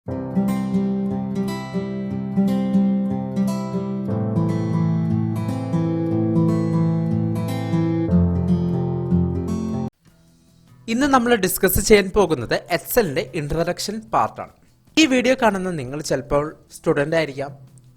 ഇന്ന് നമ്മൾ ഡിസ്കസ് ചെയ്യാൻ പോകുന്നത് എക്സലിന്റെ ഇൻട്രൊഡക്ഷൻ പാർട്ടാണ്. ഈ വീഡിയോ കാണുന്ന നിങ്ങൾ ചിലപ്പോൾ സ്റ്റുഡൻ്റ് ആയിരിക്കാം,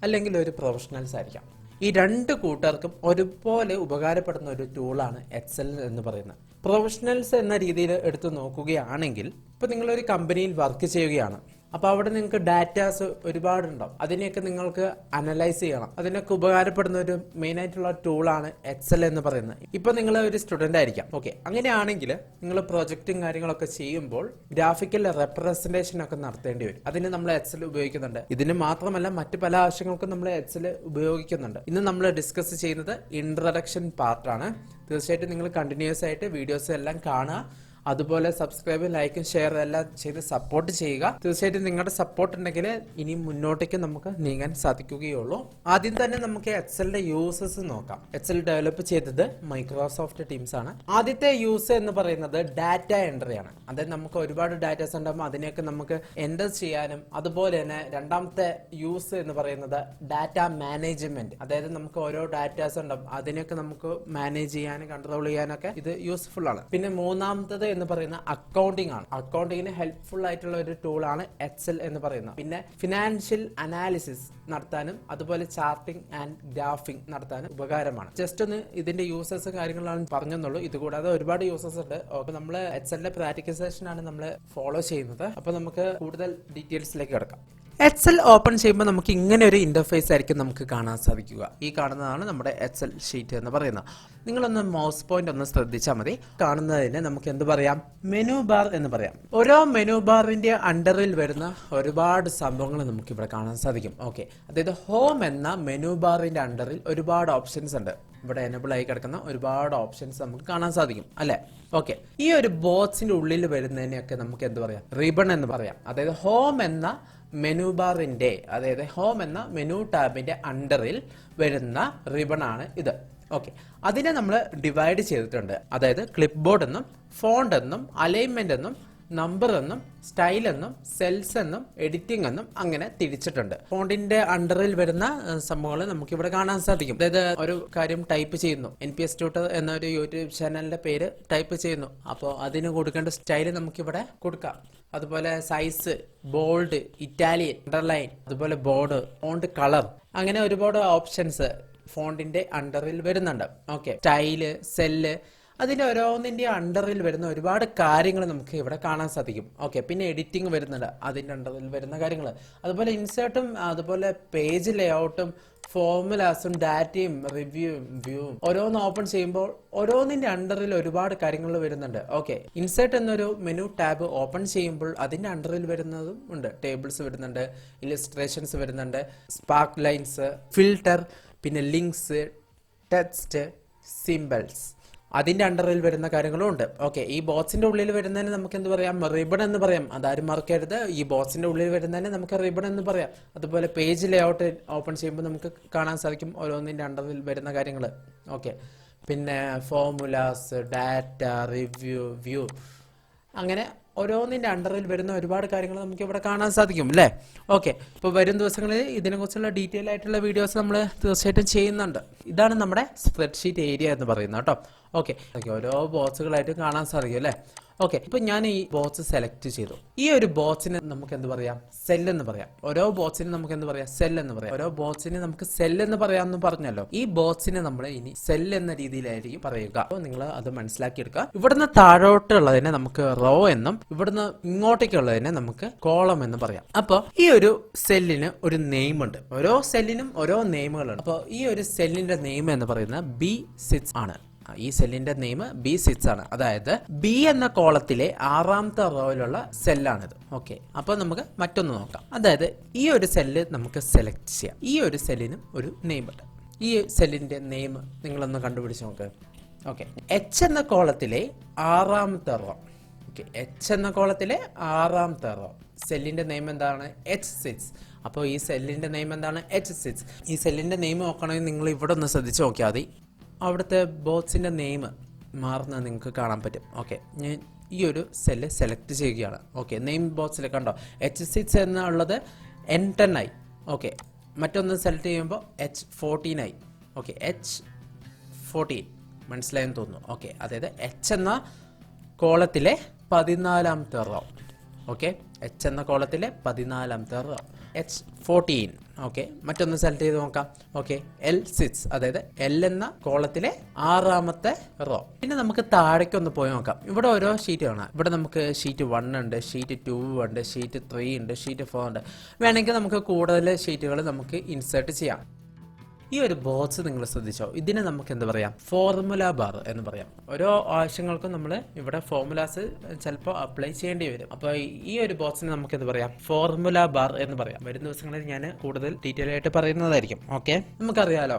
അല്ലെങ്കിൽ ഒരു പ്രൊഫഷണൽസ് ആയിരിക്കാം. ഈ രണ്ട് കൂട്ടർക്കും ഒരുപോലെ ഉപകാരപ്പെടുന്ന ഒരു ടൂളാണ് എക്സൽ എന്ന് പറയുന്നത്. പ്രൊഫഷണൽസ് എന്ന രീതിയിൽ എടുത്തു നോക്കുകയാണെങ്കിൽ, ഇപ്പോൾ നിങ്ങളൊരു കമ്പനിയിൽ വർക്ക് ചെയ്യുകയാണ്. അപ്പോൾ അവിടെ നിങ്ങൾക്ക് ഡാറ്റാസ് ഒരുപാടുണ്ടാവും. അതിനെയൊക്കെ നിങ്ങൾക്ക് അനലൈസ് ചെയ്യണം. അതിനൊക്കെ ഉപകാരപ്പെടുന്ന ഒരു മെയിൻ ആയിട്ടുള്ള ടൂളാണ് എക്സൽ എന്ന് പറയുന്നത്. ഇപ്പോൾ നിങ്ങൾ ഒരു സ്റ്റുഡൻ്റ് ആയിരിക്കാം. ഓക്കെ, അങ്ങനെയാണെങ്കിൽ നിങ്ങൾ പ്രൊജക്റ്റും കാര്യങ്ങളൊക്കെ ചെയ്യുമ്പോൾ ഗ്രാഫിക്കൽ റെപ്രസെന്റേഷൻ ഒക്കെ നടത്തേണ്ടി വരും. അതിന് നമ്മൾ എക്സൽ ഉപയോഗിക്കുന്നുണ്ട്. ഇതിന് മാത്രമല്ല മറ്റു പല ആവശ്യങ്ങൾക്കും നമ്മൾ എക്സൽ ഉപയോഗിക്കുന്നുണ്ട്. ഇന്ന് നമ്മൾ ഡിസ്കസ് ചെയ്യുന്നത് ഇൻട്രൊഡക്ഷൻ പാർട്ടാണ്. തീർച്ചയായിട്ടും നിങ്ങൾ കണ്ടിന്യൂസ് ആയിട്ട് വീഡിയോസ് എല്ലാം കാണുക. അതുപോലെ സബ്സ്ക്രൈബ്, ലൈക്കും ഷെയർ എല്ലാം ചെയ്ത് സപ്പോർട്ട് ചെയ്യുക. തീർച്ചയായിട്ടും നിങ്ങളുടെ സപ്പോർട്ട് ഉണ്ടെങ്കിൽ ഇനി മുന്നോട്ടേക്ക് നമുക്ക് നീങ്ങാൻ സാധിക്കുകയുള്ളൂ. ആദ്യം തന്നെ നമുക്ക് എക്സലിന്റെ യൂസസ് നോക്കാം. എക്സൽ ഡെവലപ്പ് ചെയ്തത് മൈക്രോസോഫ്റ്റ് ടീംസ് ആണ്. ആദ്യത്തെ യൂസ് എന്ന് പറയുന്നത് ഡാറ്റ എൻട്രി ആണ്. അതായത് നമുക്ക് ഒരുപാട് ഡാറ്റാസ് ഉണ്ടാകുമ്പോൾ അതിനെയൊക്കെ നമുക്ക് എൻ്റർ ചെയ്യാനും, അതുപോലെ തന്നെ രണ്ടാമത്തെ യൂസ് എന്ന് പറയുന്നത് ഡാറ്റ മാനേജ്മെന്റ്. അതായത് നമുക്ക് ഓരോ ഡാറ്റാസ് ഉണ്ടാകും, അതിനെയൊക്കെ നമുക്ക് മാനേജ് ചെയ്യാനും കൺട്രോൾ ചെയ്യാനൊക്കെ ഇത് യൂസ്ഫുൾ ആണ്. പിന്നെ മൂന്നാമത്തത് എന്ന് പറയുന്ന അക്കൗണ്ടിംഗ് ആണ്. അക്കൗണ്ടിങ്ങിന് ഹെൽപ്ഫുൾ ആയിട്ടുള്ള ഒരു ടൂൾ ആണ് എക്സൽ എന്ന് പറയുന്നത്. പിന്നെ ഫിനാൻഷ്യൽ അനാലിസിസ് നടത്താനും അതുപോലെ ചാർട്ടിംഗ് ആൻഡ് ഗ്രാഫിംഗ് നടത്താനും ഉപകാരമാണ്. ജസ്റ്റ് ഒന്ന് ഇതിന്റെ യൂസസ് കാര്യങ്ങളാണ് പറഞ്ഞെന്നുള്ളൂ. ഇതുകൂടാതെ ഒരുപാട് യൂസസ് ഉണ്ട്. അപ്പൊ നമ്മൾ എക്സലിന്റെ പ്രാക്ടിക്കൽ സെഷൻ ആണ് നമ്മൾ ഫോളോ ചെയ്യുന്നത്. അപ്പൊ നമുക്ക് കൂടുതൽ ഡീറ്റെയിൽസിലേക്ക് കിടക്കാം. എക്സൽ ഓപ്പൺ ചെയ്യുമ്പോൾ നമുക്ക് ഇങ്ങനെ ഒരു ഇന്റർഫേസ് ആയിരിക്കും നമുക്ക് കാണാൻ സാധിക്കുക. ഈ കാണുന്നതാണ് നമ്മുടെ എക്സൽ ഷീറ്റ് എന്ന് പറയുന്നത്. നിങ്ങളൊന്ന് മൗസ് പോയിന്റ് ഒന്ന് ശ്രദ്ധിച്ചാൽ മതി. കാണുന്നതിന് നമുക്ക് എന്ത് പറയാം? മെനു ബാർ എന്ന് പറയാം. ഓരോ മെനു ബാറിന്റെ അണ്ടറിൽ വരുന്ന ഒരുപാട് സംഭവങ്ങൾ നമുക്ക് ഇവിടെ കാണാൻ സാധിക്കും. ഓക്കെ, അതായത് ഹോം എന്ന മെനു ബാറിന്റെ അണ്ടറിൽ ഒരുപാട് ഓപ്ഷൻസ് ഉണ്ട്. ഇവിടെ എനേബിൾ ആയി കിടക്കുന്ന ഒരുപാട് ഓപ്ഷൻസ് നമുക്ക് കാണാൻ സാധിക്കും, അല്ലെ? ഓക്കെ, ഈ ഒരു ബോക്സിന്റെ ഉള്ളിൽ വരുന്നതിനെയൊക്കെ നമുക്ക് എന്ത് പറയാം? റിബൺ എന്ന് പറയാം. അതായത് ഹോം എന്ന മെനു ബാറിന്റെ, അതായത് ഹോം എന്ന മെനു ടാബിന്റെ അണ്ടറിൽ വരുന്ന റിബൺ ആണ് ഇത്. ഓക്കെ, അതിനെ നമ്മൾ ഡിവൈഡ് ചെയ്തിട്ടുണ്ട്. അതായത് ക്ലിപ്പ് ബോർഡ് എന്നും, ഫോണ്ട് എന്നും, അലൈൻമെന്റ് എന്നും, നമ്പർ എന്നും, സ്റ്റൈൽ എന്നും, സെൽസ് എന്നും, എഡിറ്റിംഗ് എന്നും അങ്ങനെ തിരിച്ചിട്ടുണ്ട്. ഫോണ്ടിന്റെ അണ്ടറിൽ വരുന്ന സംഭവങ്ങൾ നമുക്ക് ഇവിടെ കാണാൻ സാധിക്കും. അതായത് ഒരു കാര്യം ടൈപ്പ് ചെയ്യുന്നു, NPS ട്യൂട്ടർ എന്നൊരു യൂട്യൂബ് ചാനലിന്റെ പേര് ടൈപ്പ് ചെയ്യുന്നു. അപ്പോൾ അതിന് കൊടുക്കേണ്ട സ്റ്റൈല് നമുക്കിവിടെ കൊടുക്കാം. അതുപോലെ സൈസ്, ബോൾഡ്, ഇറ്റാലിയൻ, അണ്ടർലൈൻ, അതുപോലെ ബോർഡ്, ഫോണ്ട് കളർ, അങ്ങനെ ഒരുപാട് ഓപ്ഷൻസ് ഫോണ്ടിന്റെ അണ്ടറിൽ വരുന്നുണ്ട്. ഓക്കെ, സ്റ്റൈല്, സെല്ല്, അതിന്റെ ഓരോന്നിന്റെ അണ്ടറിൽ വരുന്ന ഒരുപാട് കാര്യങ്ങൾ നമുക്ക് ഇവിടെ കാണാൻ സാധിക്കും. ഓക്കെ, പിന്നെ എഡിറ്റിംഗ് വരുന്നുണ്ട്, അതിന്റെ അണ്ടറിൽ വരുന്ന കാര്യങ്ങൾ. അതുപോലെ ഇൻസേർട്ടും, അതുപോലെ പേജ് ലേഔട്ടും, ഫോർമുലാസും, ഡാറ്റയും, റിവ്യൂവും, വ്യൂവും ഓരോന്ന് ഓപ്പൺ ചെയ്യുമ്പോൾ ഓരോന്നിന്റെ അണ്ടറിൽ ഒരുപാട് കാര്യങ്ങൾ വരുന്നുണ്ട്. ഓക്കെ, ഇൻസേർട്ട് എന്നൊരു മെനു ടാബ് ഓപ്പൺ ചെയ്യുമ്പോൾ അതിന്റെ അണ്ടറിൽ വരുന്നതും ഉണ്ട്. ടേബിൾസ് വരുന്നുണ്ട്, ഇല്ലസ്ട്രേഷൻസ് വരുന്നുണ്ട്, സ്പാർക്ക് ലൈൻസ്, ഫിൽട്ടർ, പിന്നെ ലിങ്ക്സ്, ടെക്സ്റ്റ്, സിംബൽസ്, അതിന്റെ അണ്ടറിൽ വരുന്ന കാര്യങ്ങളും ഉണ്ട്. ഓക്കെ, ഈ ബോക്സിന്റെ ഉള്ളിൽ വരുന്നതിന് നമുക്ക് എന്ത് പറയാം? റിബൺ എന്ന് പറയാം. അതാരും മറക്കരുത്, ഈ ബോക്സിന്റെ ഉള്ളിൽ വരുന്നതിന് നമുക്ക് റിബൺ എന്ന് പറയാം. അതുപോലെ പേജ് ലേഔട്ട് ഓപ്പൺ ചെയ്യുമ്പോൾ നമുക്ക് കാണാൻ സാധിക്കും ഓരോന്നിന്റെ അണ്ടറിൽ വരുന്ന കാര്യങ്ങൾ. ഓക്കെ, പിന്നെ ഫോർമുലാസ്, ഡാറ്റ, റിവ്യൂ, വ്യൂ, അങ്ങനെ ഓരോന്നിന്റെ അണ്ടറിൽ വരുന്ന ഒരുപാട് കാര്യങ്ങൾ നമുക്ക് ഇവിടെ കാണാൻ സാധിക്കും, അല്ലേ? ഓക്കെ, ഇപ്പോൾ വരും ദിവസങ്ങളിൽ ഇതിനെക്കുറിച്ചുള്ള ഡീറ്റെയിൽ ആയിട്ടുള്ള വീഡിയോസ് നമ്മൾ തീർച്ചയായിട്ടും ചെയ്യുന്നുണ്ട്. ഇതാണ് നമ്മുടെ സ്പ്രെഡ്ഷീറ്റ് ഏരിയ എന്ന് പറയുന്നത് കേട്ടോ. ഓക്കെ, ഓരോ ബോക്സുകളായിട്ട് കാണാൻ സാധിക്കും, അല്ലേ? ഓക്കെ, ഇപ്പൊ ഞാൻ ഈ ബോക്സ് സെലക്ട് ചെയ്തു. ഈ ഒരു ബോക്സിന് നമുക്ക് എന്ത് പറയാം? സെൽ എന്ന് പറയാം. ഓരോ ബോക്സിന് നമുക്ക് എന്ത് പറയാം? സെൽ എന്ന് പറയാം. ഓരോ ബോക്സിന് നമുക്ക് സെൽ എന്ന് പറയാമെന്ന് പറഞ്ഞല്ലോ. ഈ ബോക്സിന് നമ്മൾ ഇനി സെൽ എന്ന രീതിയിലായിരിക്കും പറയുക. അപ്പോൾ നിങ്ങൾ അത് മനസ്സിലാക്കിയെടുക്കുക. ഇവിടുന്ന് താഴോട്ടുള്ളതിനെ നമുക്ക് റോ എന്നും, ഇവിടുന്ന് ഇങ്ങോട്ടേക്കുള്ളതിനെ നമുക്ക് കോളം എന്ന് പറയാം. അപ്പോൾ ഈ ഒരു സെല്ലിന് ഒരു നെയിം ഉണ്ട്. ഓരോ സെല്ലിനും ഓരോ നെയിമുകളുണ്ട്. അപ്പോൾ ഈ ഒരു സെല്ലിന്റെ നെയിം എന്ന് പറയുന്നത് B6 ആണ്. ഈ സെല്ലിന്റെ നെയിം B6 ആണ്. അതായത് ബി എന്ന കോളത്തിലെ 6ാമത്തെ റോയിലുള്ള സെല്ലാണിത്. ഓക്കെ, അപ്പൊ നമുക്ക് മറ്റൊന്ന് നോക്കാം. അതായത് ഈ ഒരു സെല്ല് നമുക്ക് സെലക്ട് ചെയ്യാം. ഈ ഒരു സെല്ലിനും ഒരു നെയിം ഉണ്ട്. ഈ സെല്ലിന്റെ നെയിം നിങ്ങളൊന്ന് കണ്ടുപിടിച്ച് നോക്ക്. ഓക്കെ, H എന്ന കോളത്തിലെ 6ാമത്തെ റോ. ഓക്കെ, H എന്ന കോളത്തിലെ 6ാമത്തെ റോ സെല്ലിന്റെ നെയിം എന്താണ്? H6. അപ്പോൾ ഈ സെല്ലിന്റെ നെയിം എന്താണ്? H6. ഈ സെല്ലിന്റെ നെയിം നോക്കണമെങ്കിൽ നിങ്ങൾ ഇവിടെ ഒന്ന് ശ്രദ്ധിച്ച് നോക്കിയാൽ മതി. അവിടുത്തെ ബോക്സിന്റെ നെയിം മാറുന്നത് നിങ്ങൾക്ക് കാണാൻ പറ്റും. ഓക്കെ, ഞാൻ ഈ ഒരു സെല്ല് സെലക്ട് ചെയ്യുകയാണ്. ഓക്കെ, നെയിം ബോക്സിൽ കണ്ടോ H6 എന്നുള്ളത് N10 ആയി. ഓക്കെ, മറ്റൊന്ന് സെലക്ട് ചെയ്യുമ്പോൾ H14 ആയി. ഓക്കെ, H14 മനസ്സിലായെന്ന് തോന്നുന്നു. ഓക്കെ, അതായത് H എന്ന കോളത്തിലെ 14ാമത്തെ റോ. ഓക്കെ, H എന്ന കോളത്തിലെ 14ാമത്തെ റോ H14. ഓക്കെ, മറ്റൊന്ന് സെലക്ട് ചെയ്ത് നോക്കാം. ഓക്കെ, L6 അതായത് L എന്ന കോളത്തിലെ 6ാമത്തെ റോ. പിന്നെ നമുക്ക് താഴേക്ക് ഒന്ന് പോയി നോക്കാം. ഇവിടെ ഓരോ ഷീറ്റ് കാണാം. ഇവിടെ നമുക്ക് ഷീറ്റ് 1 ഉണ്ട്, ഷീറ്റ് 2 ഉണ്ട്, ഷീറ്റ് 3 ഉണ്ട്, ഷീറ്റ് 4 ഉണ്ട്. വേണമെങ്കിൽ നമുക്ക് കൂടുതൽ ഷീറ്റുകൾ നമുക്ക് ഇൻസേർട്ട് ചെയ്യാം. ഈ ഒരു ബോക്സ് നിങ്ങൾ ശ്രദ്ധിച്ചോ, ഇതിനെ നമുക്ക് എന്താ പറയാം, ഫോർമുല ബാർ എന്ന് പറയാം. ഓരോ ആവശ്യങ്ങൾക്കും നമ്മൾ ഇവിടെ ഫോർമുലാസ് ചിലപ്പോൾ അപ്ലൈ ചെയ്യേണ്ടി വരും. അപ്പോൾ ഈ ഒരു ബോക്സിനെ നമുക്ക് എന്താ പറയാം, ഫോർമുല ബാർ എന്ന് പറയാം. വരും ദിവസങ്ങളിൽ ഞാൻ കൂടുതൽ ഡീറ്റെയിൽ ആയിട്ട് പറയുന്നതായിരിക്കും. ഓക്കെ, നമുക്കറിയാലോ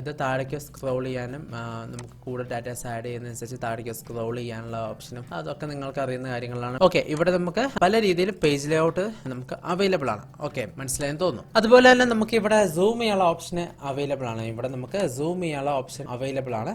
ഇത് താഴേക്ക് സ്ക്രോൾ ചെയ്യാനും നമുക്ക് കൂടുതൽ ഡാറ്റാസ് ആഡ് ചെയ്യുന്നതനുസരിച്ച് താഴേക്ക് സ്ക്രോൾ ചെയ്യാനുള്ള ഓപ്ഷനും അതൊക്കെ നിങ്ങൾക്ക് അറിയുന്ന കാര്യങ്ങളാണ്. ഓക്കെ, ഇവിടെ നമുക്ക് പല രീതിയിൽ പേജ് ലേഔട്ട് നമുക്ക് അവൈലബിൾ ആണ്. ഓക്കെ, മനസ്സിലായെന്ന് തോന്നുന്നു. അതുപോലെ തന്നെ നമുക്ക് ഇവിടെ സൂം ചെയ്യാനുള്ള ഓപ്ഷൻ അവൈലബിൾ ആണ്. ഇവിടെ നമുക്ക് സൂം ചെയ്യാനുള്ള ഓപ്ഷൻ അവൈലബിൾ ആണ്.